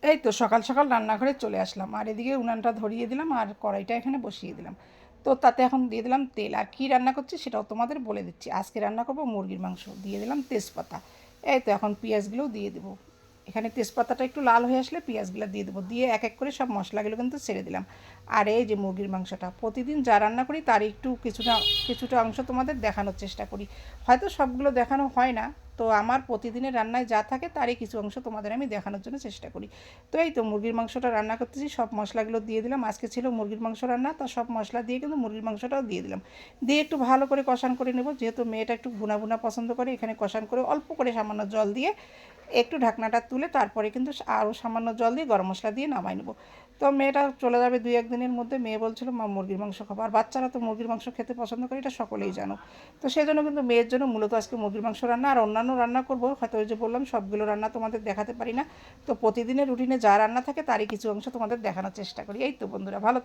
এই তো সকাল সকাল রান্নাঘরে চলে আসলাম, আর এদিকে উনানটা ধরিয়ে দিলাম আর কড়াইটা এখানে বসিয়ে দিলাম। তো তাতে এখন দিয়ে দিলাম তেল, আর কী রান্না করছি সেটাও তোমাদের বলে দিচ্ছি। আজকে রান্না করবো মুরগির মাংস, দিয়ে দিলাম তেজপাতা। এই তো এখন পেঁয়াজগুলোও দিয়ে দেবো। এখানে তেজপাতাটা একটু লাল হয়ে আসলে পেঁয়াজগুলো দিয়ে দেবো, দিয়ে এক এক করে সব মশলাগুলো কিন্তু ছেড়ে দিলাম। আর এই যে মুরগির মাংসটা প্রতিদিন যা রান্না করি তার একটু কিছুটা কিছুটা অংশ তোমাদের দেখানোর চেষ্টা করি। হয়তো সবগুলো দেখানো হয় না, তো আমার প্রতিদিনের রান্নায় যা থাকে তারই কিছু অংশ তোমাদের আমি দেখানোর জন্য চেষ্টা করি। তো এই তো মুরগির মাংসটা রান্না করতেছি, সব মশলাগুলো দিয়ে দিলাম। আজকে ছিল মুরগির মাংস রান্না, তো সব মশলা দিয়ে কিন্তু মুরগির মাংসটাও দিয়ে দিলাম। দিয়ে একটু ভালো করে কষান করে নেব, যেহেতু মেয়েটা একটু ভুনা ভুনা পছন্দ করে। এখানে কষান করে অল্প করে সামান্য জল দিয়ে একটু ঢাকনাটা তুলে তারপরে কিন্তু আরও সামান্য জল দিয়ে গরম মশলা দিয়ে নামাই নেব। তো মেয়েটা চলে যাবে 2-1 দিনের মধ্যে। মেয়ে বলছিল মা মুরগির মাংস খাবো, আর বাচ্চারা তো মুরগির মাংস খেতে পছন্দ করে, এটা সকলেই জানো। তো সেই জন্য কিন্তু মেয়ের জন্য মূলত আজকে মুরগির মাংস রান্না, আর অন্যান্য রান্না করবো, হয়তো ওই যে বললাম সবগুলো রান্না তোমাদের দেখাতে পারি না। তো প্রতিদিনের রুটিনে যা রান্না থাকে তারই কিছু অংশ তোমাদের দেখানোর চেষ্টা করি। এই তো বন্ধুরা, ভালো